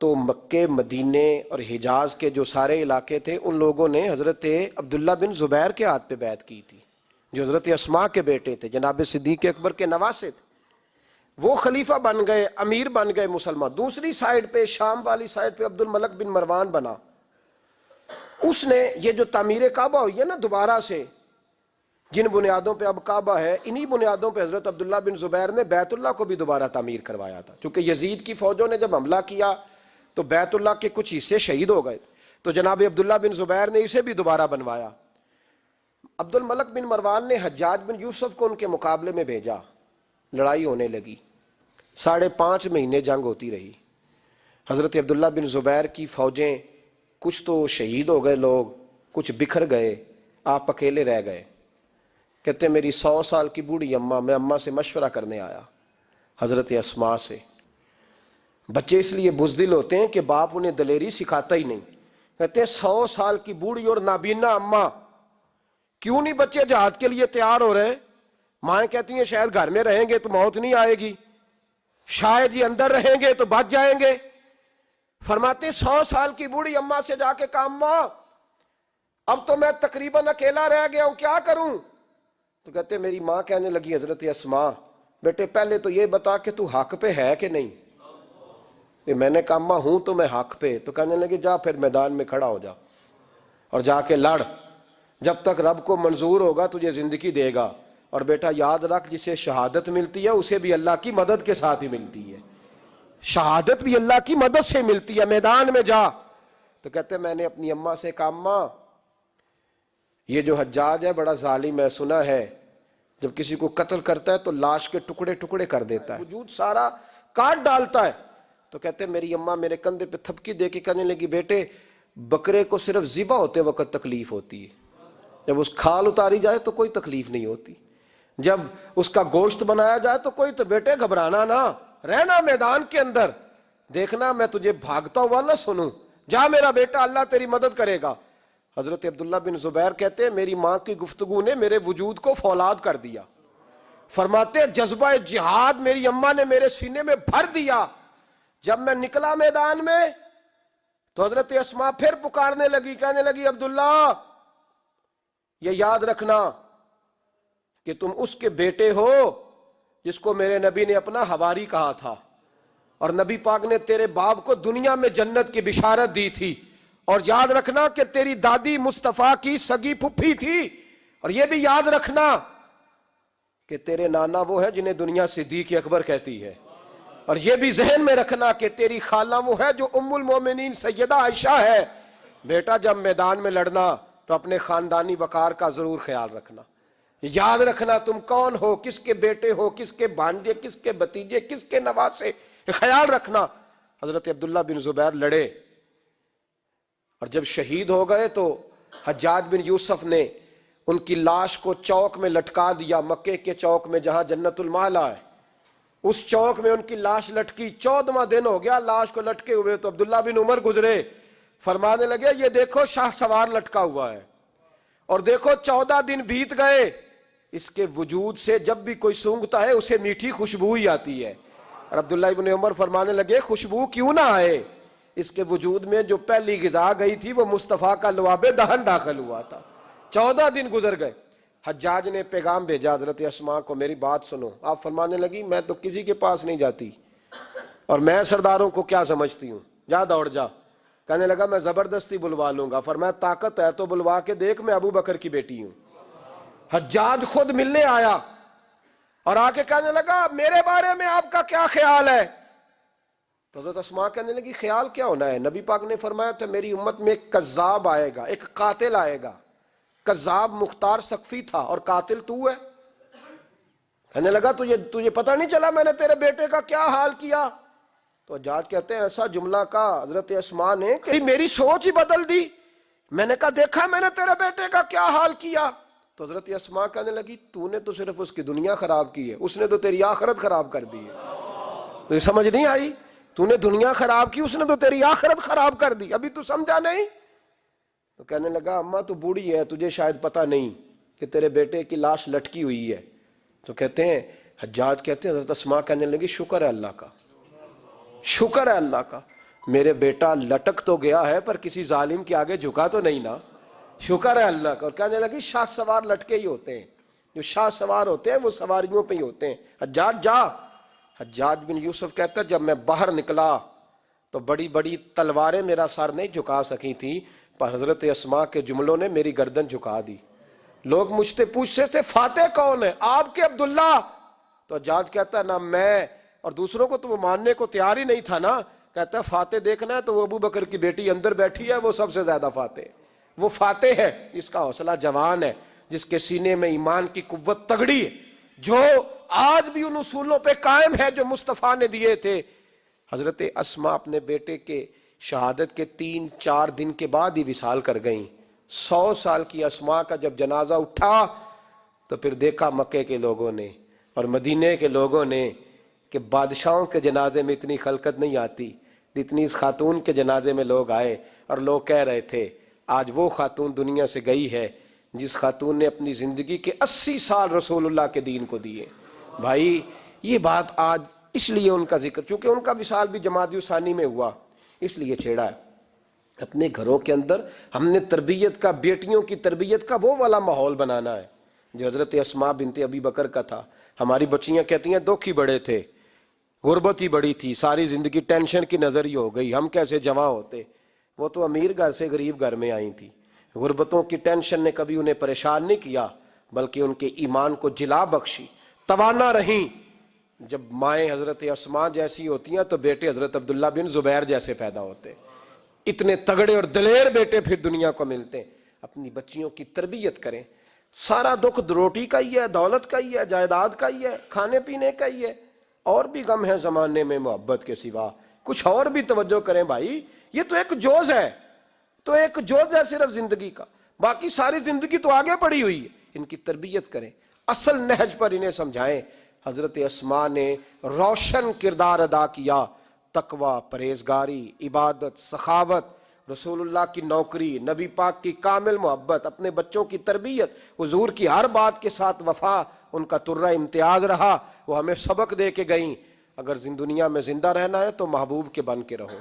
تو مکے مدینے اور حجاز کے جو سارے علاقے تھے ان لوگوں نے حضرت عبداللہ بن زبیر کے ہاتھ پہ بیعت کی تھی، جو حضرت اسماء کے بیٹے تھے، جناب صدیق اکبر کے نواسے تھے، وہ خلیفہ بن گئے، امیر بن گئے مسلمان. دوسری سائیڈ پہ، شام والی سائیڈ پہ عبد الملک بن مروان بنا. اس نے یہ جو تعمیر کعبہ ہوئی ہے نا دوبارہ سے، جن بنیادوں پہ اب کعبہ ہے، انہی بنیادوں پہ حضرت عبداللہ بن زبیر نے بیت اللہ کو بھی دوبارہ تعمیر کروایا تھا. چونکہ یزید کی فوجوں نے جب حملہ کیا تو بیت اللہ کے کچھ حصے شہید ہو گئے، تو جناب عبداللہ بن زبیر نے اسے بھی دوبارہ بنوایا. عبد الملک بن مروان نے حجاج بن یوسف کو ان کے مقابلے میں بھیجا. لڑائی ہونے لگی، 5.5 مہینے جنگ ہوتی رہی. حضرت عبداللہ بن زبیر کی فوجیں، کچھ تو شہید ہو گئے لوگ، کچھ بکھر گئے، آپ اکیلے رہ گئے. کہتے میری 100 سال کی بوڑھی اماں، میں اماں سے مشورہ کرنے آیا، حضرت اسماء سے. بچے اس لیے بزدل ہوتے ہیں کہ باپ انہیں دلیری سکھاتا ہی نہیں. کہتے ہیں 100 سال کی بوڑھی اور نابینا اماں، کیوں نہیں بچے جہاد کے لیے تیار ہو رہے؟ مائیں کہتی ہیں شاید گھر میں رہیں گے تو موت نہیں آئے گی، شاید یہ اندر رہیں گے تو بچ جائیں گے. فرماتے 100 سال کی بوڑھی اماں سے جا کے کہا اماں اب تو میں تقریباً اکیلا رہ گیا ہوں، کیا کروں؟ تو کہتے میری ماں کہنے لگی حضرت اسماء بیٹے پہلے تو یہ بتا کہ تو حق پہ ہے کہ نہیں. میں نے کہا اماں ہوں تو میں حق پہ. تو کہنے لگی جا پھر میدان میں کھڑا ہو جا اور جا کے لڑ، جب تک رب کو منظور ہوگا تجھے زندگی دے گا. اور بیٹا یاد رکھ جسے شہادت ملتی ہے اسے بھی اللہ کی مدد کے ساتھ ہی ملتی ہے، شہادت بھی اللہ کی مدد سے ملتی ہے، میدان میں جا. تو کہتے میں نے اپنی اماں سے کہا اماں یہ جو حجاج ہے بڑا ظالم ہے، سنا ہے جب کسی کو قتل کرتا ہے تو لاش کے ٹکڑے ٹکڑے کر دیتا ہے، وجود سارا کاٹ ڈالتا ہے. تو کہتے میری اماں میرے کندھے پہ تھپکی دے کے کہنے لگی بیٹے بکرے کو صرف ذبح ہوتے وقت تکلیف ہوتی ہے، جب اس کھال اتاری جائے تو کوئی تکلیف نہیں ہوتی، جب اس کا گوشت بنایا جائے تو کوئی. تو بیٹے گھبرانا نہ، رہنا میدان کے اندر، دیکھنا میں تجھے بھاگتا ہوا نہ سنوں، جا میرا بیٹا اللہ تیری مدد کرے گا. حضرت عبداللہ بن زبیر کہتے ہیں میری ماں کی گفتگو نے میرے وجود کو فولاد کر دیا. فرماتے جذبہ جہاد میری اماں نے میرے سینے میں بھر دیا. جب میں نکلا میدان میں تو حضرت اسماء پھر پکارنے لگی، کہنے لگی عبداللہ یہ یاد رکھنا کہ تم اس کے بیٹے ہو جس کو میرے نبی نے اپنا حواری کہا تھا، اور نبی پاک نے تیرے باپ کو دنیا میں جنت کی بشارت دی تھی. اور یاد رکھنا کہ تیری دادی مصطفیٰ کی سگی پھپھی تھی. اور یہ بھی یاد رکھنا کہ تیرے نانا وہ ہے جنہیں دنیا صدیق اکبر کہتی ہے. اور یہ بھی ذہن میں رکھنا کہ تیری خالہ وہ ہے جو ام المومنین سیدہ عائشہ ہے. بیٹا جب میدان میں لڑنا تو اپنے خاندانی وقار کا ضرور خیال رکھنا، یاد رکھنا تم کون ہو، کس کے بیٹے ہو، کس کے بھانجے، کس کے بھتیجے، کس کے نواسے، خیال رکھنا. حضرت عبداللہ بن زبیر لڑے اور جب شہید ہو گئے تو حجاج بن یوسف نے ان کی لاش کو چوک میں لٹکا دیا، مکے کے چوک میں جہاں جنت المعلی ہے اس چوک میں ان کی لاش لٹکی. 14واں دن ہو گیا لاش کو لٹکے ہوئے. تو عبداللہ بن عمر گزرے، فرمانے لگے یہ دیکھو شاہ سوار لٹکا ہوا ہے، اور دیکھو 14 دن بیت گئے، اس کے وجود سے جب بھی کوئی سونگتا ہے اسے میٹھی خوشبو ہی آتی ہے. اور عبداللہ بن عمر فرمانے لگے خوشبو کیوں نہ آئے، اس کے وجود میں جو پہلی غذا گئی تھی وہ مصطفیٰ کا لعاب دہن داخل ہوا تھا. 14 دن گزر گئے. حجاج نے پیغام بھیجا حضرت اسماء کو میری بات سنو. آپ فرمانے لگی میں تو کسی کے پاس نہیں جاتی، اور میں سرداروں کو کیا سمجھتی ہوں، جا دوڑ جا. کہنے لگا میں زبردستی بلوا لوں گا. فرمایا طاقت ہے تو بلوا کے دیکھ، میں ابو بکر کی بیٹی ہوں. حجاج خود ملنے آیا اور آ کے کہنے لگا میرے بارے میں آپ کا کیا خیال ہے؟ تو حضرت اسماء کہنے لگی خیال کیا ہونا ہے، نبی پاک نے فرمایا تھا میری امت میں ایک کذاب آئے گا، ایک قاتل آئے گا. کذاب مختار سقفی تھا اور قاتل تو ہے. کہنے لگا تجھے پتہ نہیں چلا میں نے تیرے بیٹے کا کیا حال کیا؟ تو حجاج کہتے ہیں ایسا جملہ کہا حضرت اسماء نے کہ میری سوچ ہی بدل دی. میں نے کہا دیکھا میں نے تیرے بیٹے کا کیا حال کیا. تو حضرت اسماء کہنے لگی تو نے تو صرف اس کی دنیا خراب کی ہے، اس نے تو تیری آخرت خراب کر دی ہے. تو سمجھ نہیں آئی، تو نے دنیا خراب کی، اس نے تو تیری آخرت خراب کر دی، ابھی تو سمجھا نہیں. تو کہنے لگا اماں تو بوڑھی ہے، تجھے شاید پتہ نہیں کہ تیرے بیٹے کی لاش لٹکی ہوئی ہے. تو کہتے ہیں حجاج کہتے ہیں حضرت اسماء کہنے لگی شکر ہے اللہ کا، شکر ہے اللہ کا، میرے بیٹا لٹک تو گیا ہے پر کسی ظالم کے آگے جھکا تو نہیں نا، شکر ہے اللہ کا. اور کہنے لگی شاہ سوار لٹکے ہی ہوتے ہیں، جو شاہ سوار ہوتے ہیں وہ سواریوں پہ ہی ہوتے ہیں. حجاج جا حجاج بن یوسف کہتا ہے جب میں باہر نکلا تو بڑی بڑی تلواریں میرا سر نہیں جھکا سکی تھی، پر حضرت اسماء کے جملوں نے میری گردن جھکا دی۔ لوگ مجھ سے پوچھتے تھے فاتح کون ہے؟ آپ کے عبداللہ۔ تو حجاج کہتا ہے نہ میں اور دوسروں کو تو وہ ماننے کو تیار ہی نہیں تھا نا، کہتا ہے فاتح دیکھنا ہے تو وہ ابو بکر کی بیٹی اندر بیٹھی ہے، وہ سب سے زیادہ فاتح، وہ فاتح ہے جس کا حوصلہ جوان ہے، جس کے سینے میں ایمان کی قوت تگڑی ہے، جو آج بھی ان اصولوں پہ قائم ہے جو مصطفیٰ نے دیے تھے۔ حضرت اسماء اپنے بیٹے کے شہادت کے 3-4 دن کے بعد ہی وصال کر گئیں۔ 100 سال کی اسماء کا جب جنازہ اٹھا تو پھر دیکھا مکے کے لوگوں نے اور مدینے کے لوگوں نے کہ بادشاہوں کے جنازے میں اتنی خلقت نہیں آتی جتنی اس خاتون کے جنازے میں لوگ آئے، اور لوگ کہہ رہے تھے آج وہ خاتون دنیا سے گئی ہے جس خاتون نے اپنی زندگی کے 80 سال رسول اللہ کے دین کو دیے۔ بھائی یہ بات آج اس لیے ان کا ذکر، چونکہ ان کا وصال بھی جمادی ثانی میں ہوا، اس لیے چھیڑا ہے۔ اپنے گھروں کے اندر ہم نے تربیت کا، بیٹیوں کی تربیت کا وہ والا ماحول بنانا ہے جو حضرت اسماء بنت ابی بکر کا تھا۔ ہماری بچیاں کہتی ہیں دکھ ہی بڑے تھے، غربت ہی بڑی تھی، ساری زندگی ٹینشن کی نظر ہی ہو گئی، ہم کیسے جواں ہوتے۔ وہ تو امیر گھر سے غریب گھر میں آئی تھی، غربتوں کی ٹینشن نے کبھی انہیں پریشان نہیں کیا بلکہ ان کے ایمان کو جلا بخشی، توانا رہیں۔ جب مائیں حضرت اسماء جیسی ہوتی ہیں تو بیٹے حضرت عبداللہ بن زبیر جیسے پیدا ہوتے، اتنے تگڑے اور دلیر بیٹے پھر دنیا کو ملتے۔ اپنی بچیوں کی تربیت کریں، سارا دکھ روٹی کا ہی ہے، دولت کا ہی ہے، جائیداد کا ہی ہے، کھانے پینے کا ہی ہے، اور بھی غم ہے زمانے میں محبت کے سوا، کچھ اور بھی توجہ کریں بھائی، یہ تو ایک جوز ہے، تو ایک جوز ہے صرف زندگی کا، باقی ساری زندگی تو آگے پڑی ہوئی ہے۔ ان کی تربیت کریں، اصل نہج پر انہیں سمجھائیں۔ حضرت اسماء نے روشن کردار ادا کیا، تقوی، پرہیزگاری، عبادت، سخاوت، رسول اللہ کی نوکری، نبی پاک کی کامل محبت، اپنے بچوں کی تربیت، حضور کی ہر بات کے ساتھ وفا ان کا ترہ امتیاز رہا۔ وہ ہمیں سبق دے کے گئیں، اگر دنیا میں زندہ رہنا ہے تو محبوب کے بن کے رہو۔